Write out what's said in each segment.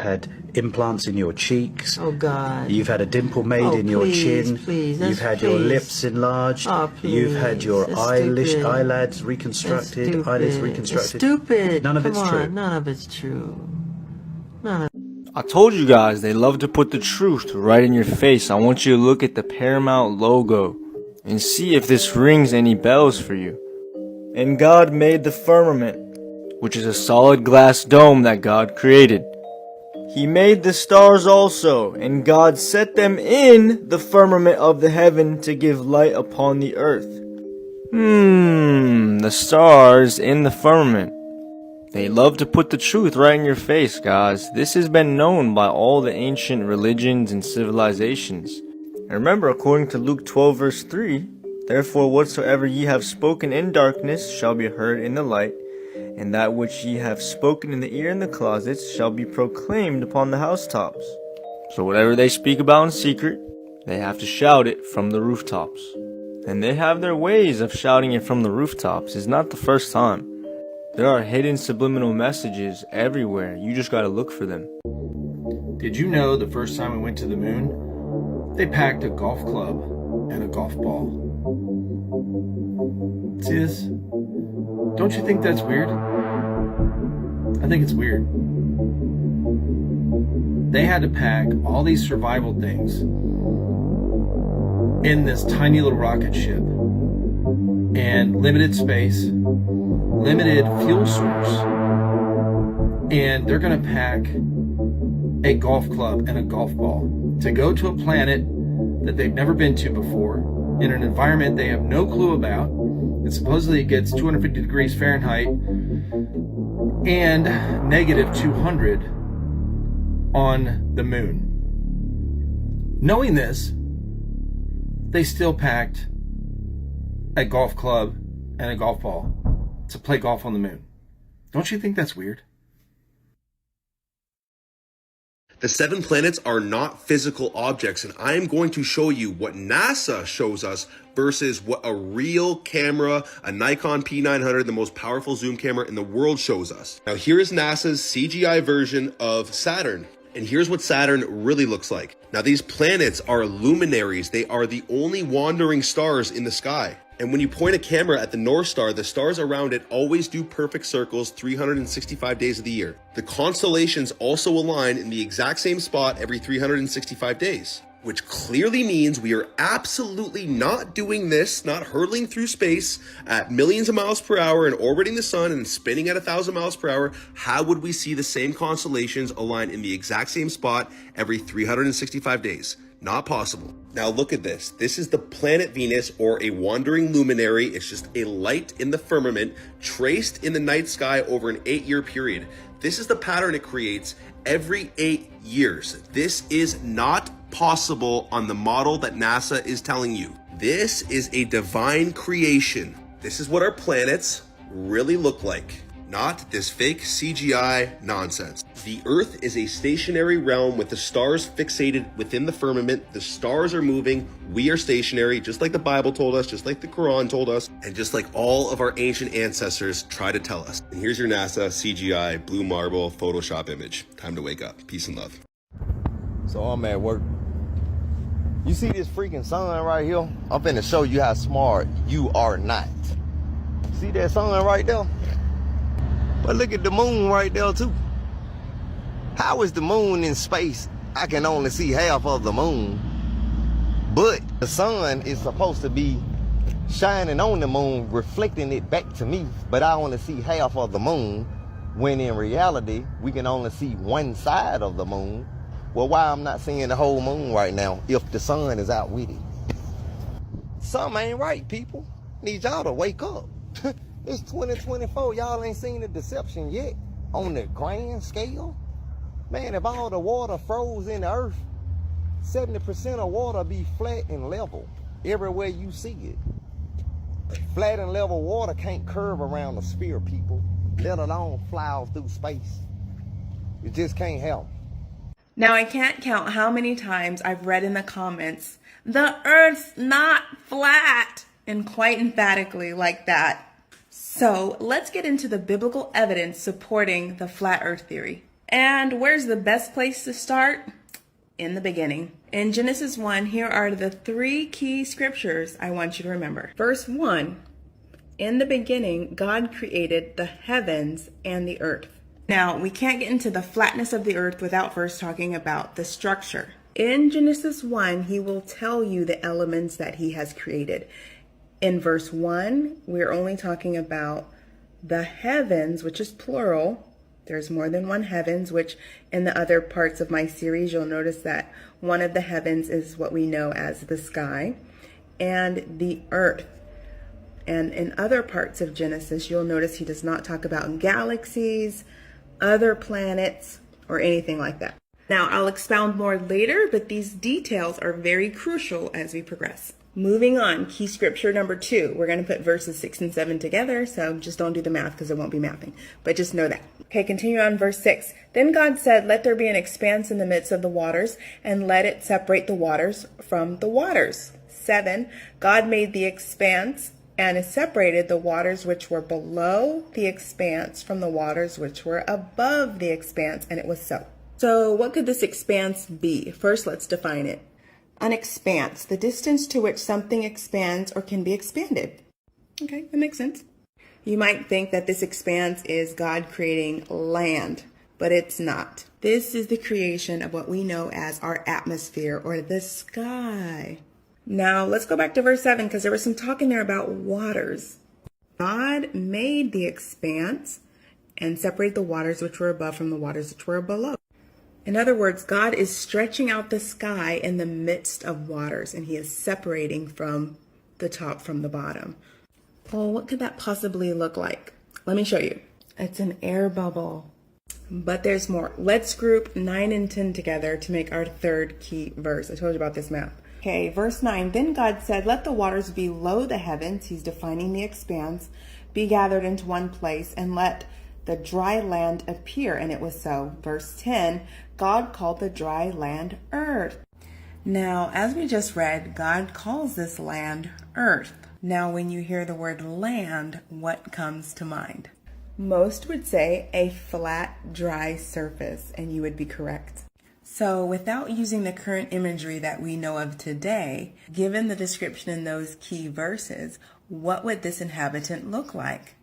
had implants in your cheeks. Oh, God. You've had a dimple made in your chin. Please, You've had your lips enlarged. Oh, please. You've had your That's eyelids reconstructed, eyelids reconstructed. It's stupid. None of it's true. None of it's true. I told you guys they love to put the truth right in your face. I want you to look at the Paramount logo and see if this rings any bells for you. And God made the firmament, which is a solid glass dome that God created. He made the stars also, and God set them in the firmament of the heaven to give light upon the earth. The stars in the firmament. They love to put the truth right in your face, guys. This has been known by all the ancient religions and civilizations. And remember, according to Luke 12 verse 3, therefore whatsoever ye have spoken in darkness shall be heard in the light, and that which ye have spoken in the ear in the closets shall be proclaimed upon the housetops. So whatever they speak about in secret, they have to shout it from the rooftops. And they have their ways of shouting it from the rooftops. It's not the first time. There are hidden subliminal messages everywhere. You just gotta look for them. Did you know the first time we went to the moon, they packed a golf club and a golf ball? See this? Don't you think that's weird? I think it's weird. They had to pack all these survival things in this tiny little rocket ship, and limited space, limited fuel source, and they're going to pack a golf club and a golf ball to go to a planet that they've never been to before, in an environment they have no clue about. It supposedly gets 250 degrees Fahrenheit and negative 200 on the moon. Knowing this, they still packed a golf club and a golf ball to play golf on the moon. Don't you think that's weird? The 7 planets are not physical objects, and I am going to show you what NASA shows us versus what a real camera, a Nikon P900, the most powerful zoom camera in the world, shows us. Now here is NASA's CGI version of Saturn. And here's what Saturn really looks like. Now these planets are luminaries. They are the only wandering stars in the sky. And when you point a camera at the North Star, the stars around it always do perfect circles 365 days of the year. The constellations also align in the exact same spot every 365 days, which clearly means we are absolutely not doing this, not hurtling through space at millions of miles per hour and orbiting the sun and spinning at 1,000 miles per hour. How would we see the same constellations align in the exact same spot every 365 days? Not possible. Now look at this. This is the planet Venus, or a wandering luminary. It's just a light in the firmament traced in the night sky over an 8-year period. This is the pattern it creates every 8 years. This is not possible on the model that NASA is telling you. This is a divine creation. This is what our planets really look like, not this fake CGI nonsense. The Earth is a stationary realm with the stars fixated within the firmament. The stars are moving, we are stationary, just like the Bible told us, just like the Quran told us, and just like all of our ancient ancestors try to tell us. And here's your NASA CGI blue marble Photoshop image. Time to wake up. Peace and love. So I'm at work. You see this freaking sun right here? I'm finna show you how smart you are not. See that sun right there? But look at the moon right there too. How is the moon in space? I can only see half of the moon. But the sun is supposed to be shining on the moon, reflecting it back to me. But I only see half of the moon, when in reality, we can only see one side of the moon. Well, why I'm not seeing the whole moon right now if the sun is out with it? Something ain't right, people. Need y'all to wake up. It's 2024. Y'all ain't seen the deception yet on the grand scale. Man, if all the water froze in the earth, 70% of water be flat and level everywhere you see it. Flat and level water can't curve around a sphere, people, let alone fly off through space. It just can't help. Now, I can't count how many times I've read in the comments, the Earth's not flat, and quite emphatically like that. So let's get into the biblical evidence supporting the flat Earth theory. And where's the best place to start? In the beginning. In Genesis 1, here are the 3 key scriptures I want you to remember. Verse 1, in the beginning, God created the heavens and the earth. Now, we can't get into the flatness of the earth without first talking about the structure. In Genesis 1, he will tell you the elements that he has created. In verse 1, we're only talking about the heavens, which is plural. There's more than one heavens, which in the other parts of my series, you'll notice that one of the heavens is what we know as the sky, and the earth. And in other parts of Genesis, you'll notice he does not talk about galaxies, other planets, or anything like that. Now, I'll expound more later, but these details are very crucial as we progress. Moving on, key scripture number 2. We're going to put verses 6 and 7 together, so just don't do the math because it won't be mathing. But just know that. Okay, continue on verse 6. Then God said, let there be an expanse in the midst of the waters, and let it separate the waters from the waters. 7. God made the expanse and it separated the waters which were below the expanse from the waters which were above the expanse, and it was so. So what could this expanse be? First, let's define it. An expanse, the distance to which something expands or can be expanded. Okay, that makes sense. You might think that this expanse is God creating land, but it's not. This is the creation of what we know as our atmosphere or the sky. Now, let's go back to verse 7 because there was some talk in there about waters. God made the expanse and separated the waters which were above from the waters which were below. In other words, God is stretching out the sky in the midst of waters, and he is separating from the top from the bottom. Well, what could that possibly look like? Let me show you. It's an air bubble. But there's more. Let's group 9 and 10 together to make our 3rd key verse. I told you about this math. Okay, verse 9. Then God said, let the waters below the heavens, he's defining the expanse, be gathered into one place, and let the dry land appear. And it was so. Verse 10, God called the dry land earth. Now, as we just read, God calls this land earth. Now, when you hear the word land, what comes to mind? Most would say a flat, dry surface, and you would be correct. So without using the current imagery that we know of today, given the description in those key verses, what would this inhabitant look like?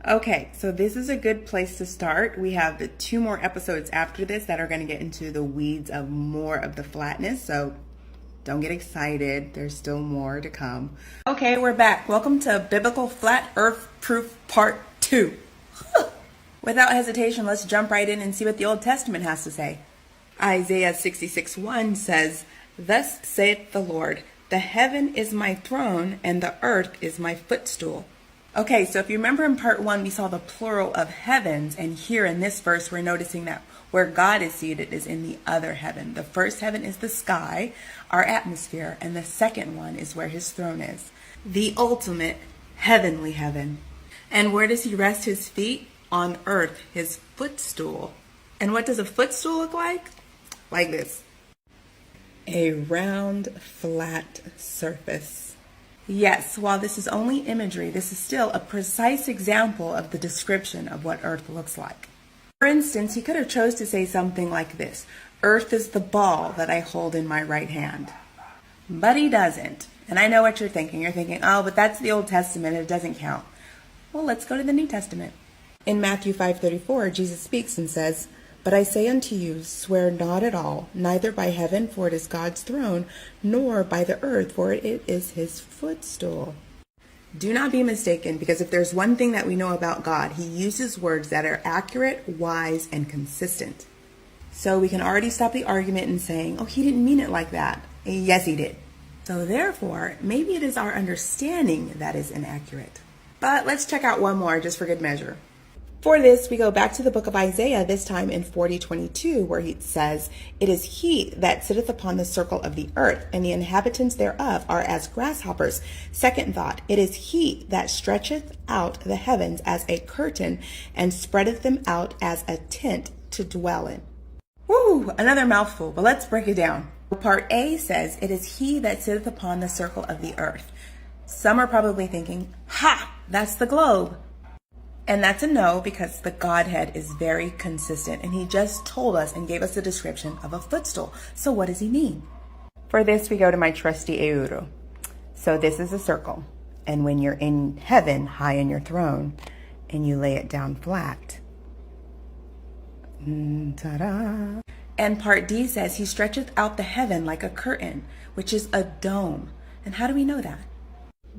Okay, so this is a good place to start. We have the 2 more episodes after this that are going to get into the weeds of more of the flatness, so don't get excited. There's still more to come. Okay, we're back. Welcome to Biblical Flat Earth Proof Part 2. Without hesitation, let's jump right in and see what the Old Testament has to say. Isaiah 66:1 says, thus saith the Lord, the heaven is my throne and the earth is my footstool. Okay, so if you remember in part 1, we saw the plural of heavens, and here in this verse, we're noticing that where God is seated is in the other heaven. The first heaven is the sky, our atmosphere, and the second one is where his throne is, the ultimate heavenly heaven. And where does he rest his feet? On earth, his footstool. And what does a footstool look like? Like this. A round, flat surface. Yes, while this is only imagery, this is still a precise example of the description of what earth looks like. For instance, he could have chose to say something like this. Earth is the ball that I hold in my right hand. But he doesn't. And I know what you're thinking. You're thinking, oh, but that's the Old Testament. It doesn't count. Well, let's go to the New Testament. In Matthew 5:34, Jesus speaks and says, but I say unto you, swear not at all, neither by heaven, for it is God's throne, nor by the earth, for it is his footstool. Do not be mistaken, because if there's one thing that we know about God, he uses words that are accurate, wise, and consistent. So we can already stop the argument in saying, oh, he didn't mean it like that. Yes, he did. So therefore, maybe it is our understanding that is inaccurate. But let's check out one more just for good measure. For this, we go back to the book of Isaiah, this time in 40:22, where he says, it is he that sitteth upon the circle of the earth, and the inhabitants thereof are as grasshoppers. Second thought, it is he that stretcheth out the heavens as a curtain, and spreadeth them out as a tent to dwell in. Woo, another mouthful, but let's break it down. Part A says, it is he that sitteth upon the circle of the earth. Some are probably thinking, ha, that's the globe. And that's a no, because the Godhead is very consistent, and he just told us and gave us a description of a footstool. So what does he mean? For this, we go to my trusty euro. So this is a circle. And when you're in heaven, high in your throne, and you lay it down flat. Ta-da. And part D says, he stretcheth out the heaven like a curtain, which is a dome. And how do we know that?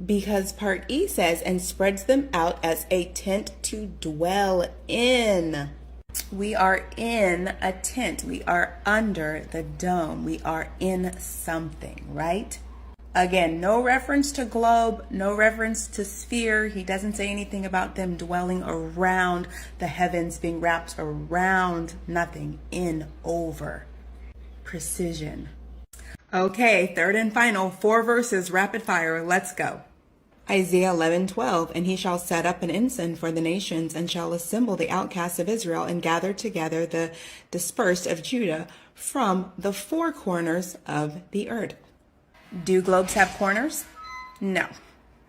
Because part E says, and spreads them out as a tent to dwell in. We are in a tent. We are under the dome. We are in something, right? Again, no reference to globe, no reference to sphere. He doesn't say anything about them dwelling around the heavens, being wrapped around, nothing, in, over. Precision. Okay, third and final, 4 verses, rapid fire, let's go. Isaiah 11:12, and he shall set up an ensign for the nations, and shall assemble the outcasts of Israel, and gather together the dispersed of Judah from the 4 corners of the earth. Do globes have corners? No.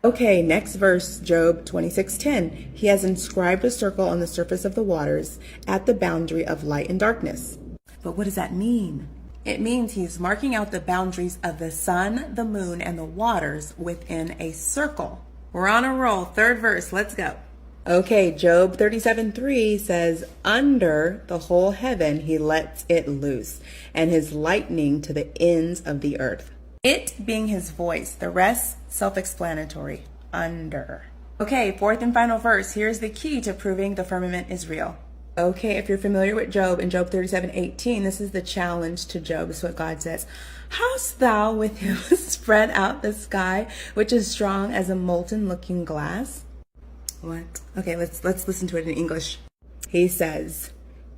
Okay, next verse, Job 26:10. He has inscribed a circle on the surface of the waters at the boundary of light and darkness. But what does that mean? It means he's marking out the boundaries of the sun, the moon, and the waters within a circle. We're on a roll. Third verse, let's go. Okay, Job 37:3 says, under the whole heaven he lets it loose, and his lightning to the ends of the earth. It being his voice, the rest self-explanatory. Under. Okay, fourth and final verse. Here's the key to proving the firmament is real. Okay, if you're familiar with Job, in Job 37:18, this is the challenge to Job. This is what God says. Hast thou with him spread out the sky, which is strong as a molten looking glass? What? Okay, let's listen to it in English. He says,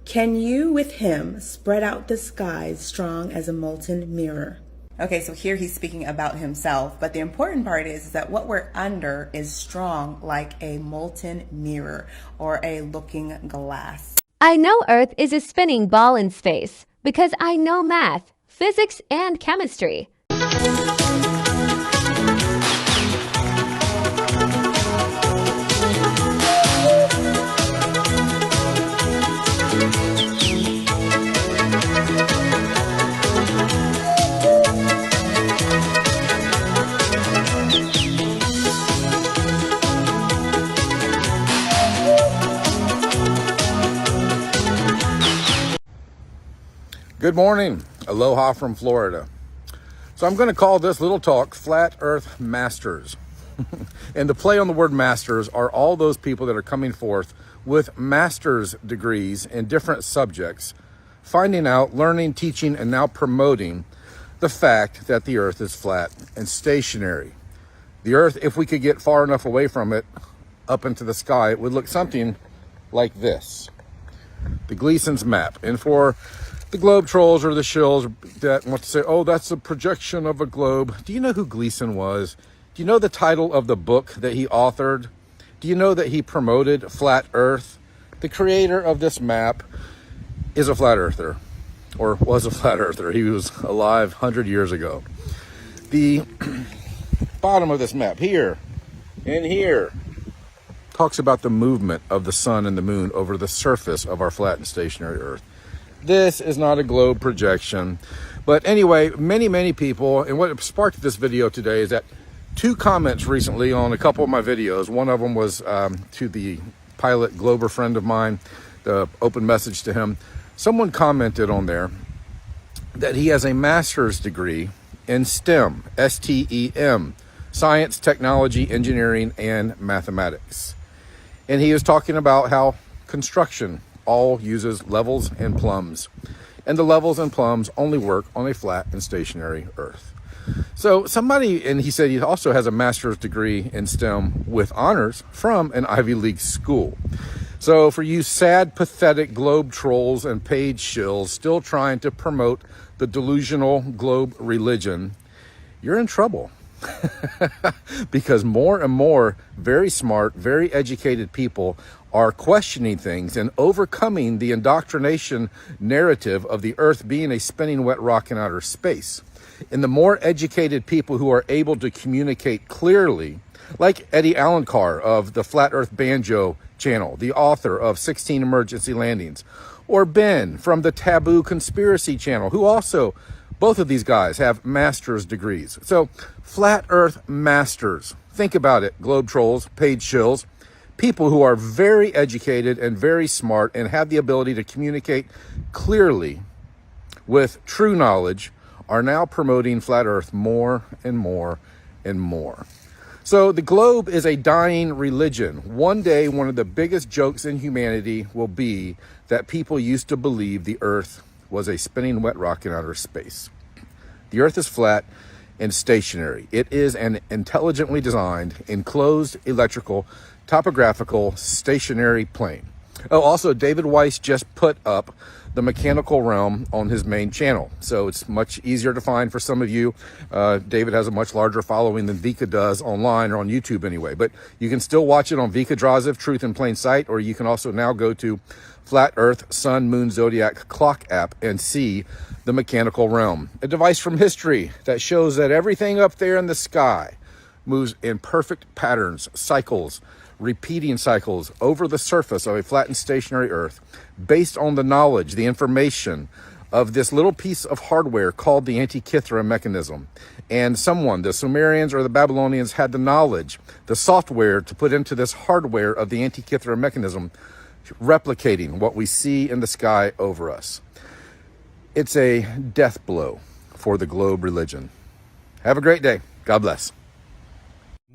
can you with him spread out the skies strong as a molten mirror? Okay, so here he's speaking about himself, but the important part is that what we're under is strong like a molten mirror or a looking glass. I know Earth is a spinning ball in space because I know math, physics, and chemistry. Good morning. Aloha from Florida. So I'm going to call this little talk Flat Earth Masters. And the play on the word masters are all those people that are coming forth with master's degrees in different subjects, finding out, learning, teaching, and now promoting the fact that the earth is flat and stationary. The earth, if we could get far enough away from it, up into the sky, it would look something like this. The Gleason's map. And for the globe trolls or the shills that want to say, oh, that's a projection of a globe. Do you know who Gleason was? Do you know the title of the book that he authored? Do you know that he promoted Flat Earth? The creator of this map is a flat earther, or was a flat earther. He was alive 100 years ago. The bottom of this map here and here talks about the movement of the sun and the moon over the surface of our flat and stationary earth. This is not a globe projection. But anyway, many people, and what sparked this video today is that 2 comments recently on a couple of my videos. One of them was to the pilot Glober friend of mine, the open message to him. Someone commented on there that he has a master's degree in STEM, S-T-E-M, science, technology, engineering, and mathematics. And he is talking about how construction all uses levels and plumbs, and the levels and plumbs only work on a flat and stationary earth. So somebody, and he said he also has a master's degree in STEM with honors from an Ivy League school. So for you sad, pathetic globe trolls and page shills still trying to promote the delusional globe religion, you're in trouble. Because more and more very smart, very educated people are questioning things and overcoming the indoctrination narrative of the earth being a spinning wet rock in outer space. And the more educated people who are able to communicate clearly like Eddie Alencar of the Flat Earth Banjo channel, the author of 16 Emergency Landings, or Ben from the Taboo Conspiracy channel, who also, both of these guys have master's degrees. So, Flat Earth masters. Think about it, globe trolls, paid shills, people who are very educated and very smart and have the ability to communicate clearly with true knowledge, are now promoting Flat Earth more and more and more. So the globe is a dying religion. One day, one of the biggest jokes in humanity will be that people used to believe the Earth was a spinning wet rock in outer space. The Earth is flat and stationary. It is an intelligently designed, enclosed, electrical, topographical, stationary plane. Oh, also, David Weiss just put up the mechanical realm on his main channel, so it's much easier to find for some of you. David has a much larger following than Vika does online, or on YouTube anyway, but you can still watch it on Vika Draziv, Truth in Plain Sight, or you can also now go to Flat Earth Sun Moon Zodiac Clock app and see the mechanical realm, a device from history that shows that everything up there in the sky moves in perfect patterns, cycles, repeating cycles over the surface of a flattened stationary Earth based on the knowledge, the information of this little piece of hardware called the Antikythera mechanism. And someone, the Sumerians or the Babylonians, had the knowledge, the software to put into this hardware of the Antikythera mechanism, replicating what we see in the sky over us. It's a death blow for the globe religion. Have a great day. God bless.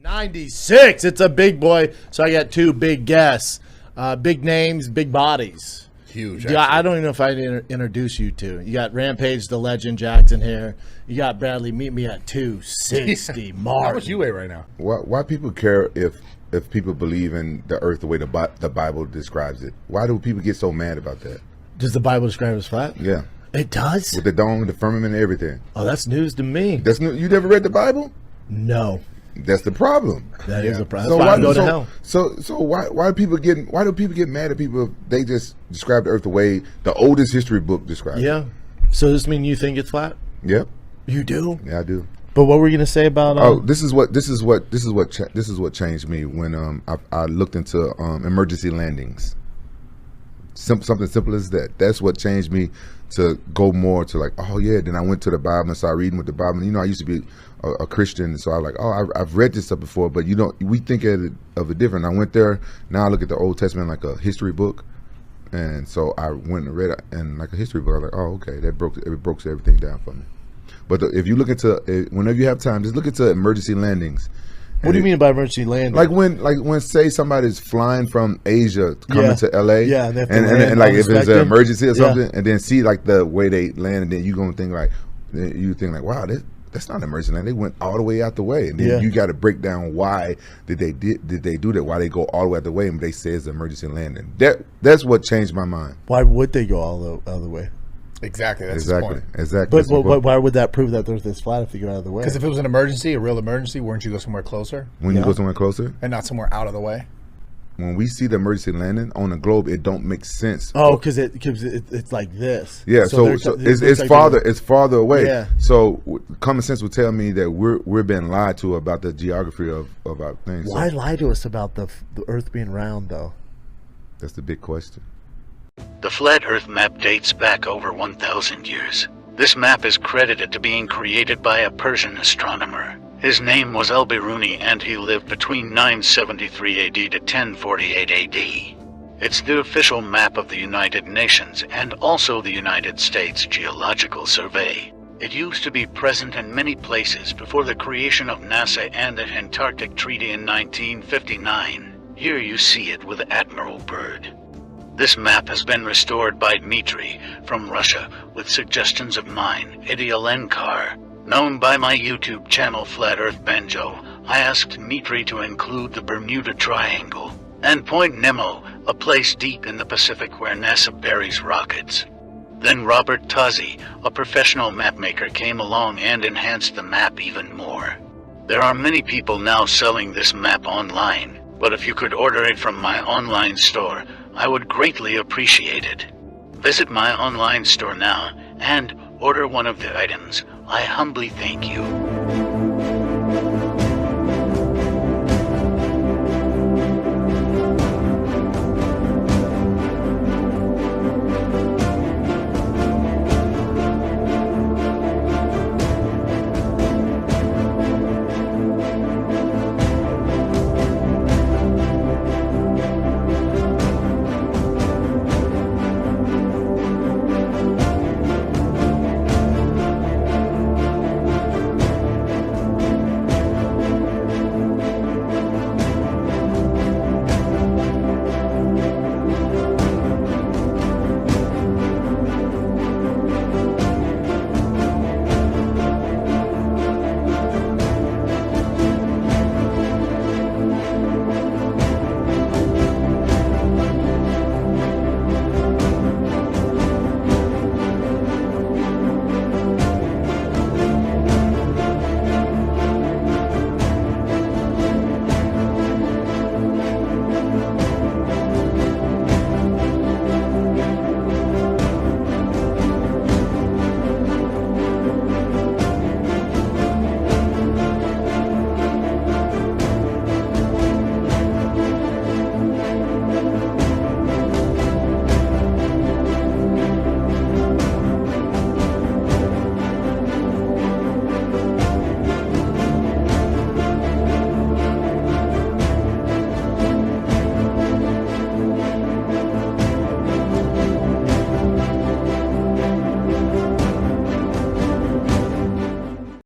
96. It's a big boy. So I got two big guests, big names, big bodies. Huge. Yeah, I don't even know if I introduce you to. You got Rampage the Legend Jackson here. You got Bradley. Meet me at 260. Martin. How much you weigh right now? Why people care if people believe in the earth the way the Bible describes it? Why do people get so mad about that? Does the Bible describe it as flat? Yeah. It does? With the dome, the firmament, and everything. Oh, that's news to me. That's new. You never read the Bible? No. That's the problem. That is a problem. That's why I go to hell. So why do people get mad at people if they just describe the earth the way the oldest history book describes it? Yeah. So does this mean you think it's flat? Yep. You do? Yeah, I do. But what were you gonna say about? This is what changed me when I looked into emergency landings. Something simple as that. That's what changed me to go more to like, oh yeah. Then I went to the Bible and started reading with the Bible. You know, I used to be a Christian, so I was like, oh, I've read this stuff before, but we think of it different. I went there. Now I look at the Old Testament like a history book, and so I went and read it and like a history book. I was like, oh, okay, it broke everything down for me. But if you look into whenever you have time, just look into emergency landings. What do you mean by emergency landing? Like when say somebody's flying from Asia coming to LA, yeah, and like if it's an emergency or something, and then see like the way they land, and then you gonna think like, wow, that's not an emergency landing. They went all the way out the way, and then you got to break down why did they do that? Why they go all the way out the way, and they say it's an emergency landing. That's what changed my mind. Why would they go all the way? Exactly. That's his point. Exactly. But why would that prove that the Earth is flat if you go out of the way? Because if it was an emergency, a real emergency, wouldn't you go somewhere closer? When you go somewhere closer? And not somewhere out of the way? When we see the emergency landing on the globe, it don't make sense. Oh, because it's like this. Yeah, so it's farther away. Yeah. So common sense would tell me that we're being lied to about the geography of our things. Why lie to us about the Earth being round, though? That's the big question. The flat Earth map dates back over 1,000 years. This map is credited to being created by a Persian astronomer. His name was Al-Biruni, and he lived between 973 AD to 1048 AD. It's the official map of the United Nations and also the United States Geological Survey. It used to be present in many places before the creation of NASA and the Antarctic Treaty in 1959. Here you see it with Admiral Byrd. This map has been restored by Dmitry from Russia with suggestions of mine, Eddie Alencar. Known by my YouTube channel Flat Earth Banjo, I asked Dmitry to include the Bermuda Triangle and Point Nemo, a place deep in the Pacific where NASA buries rockets. Then Robert Tozzi, a professional mapmaker, came along and enhanced the map even more. There are many people now selling this map online, but if you could order it from my online store, I would greatly appreciate it. Visit my online store now and order one of the items. I humbly thank you.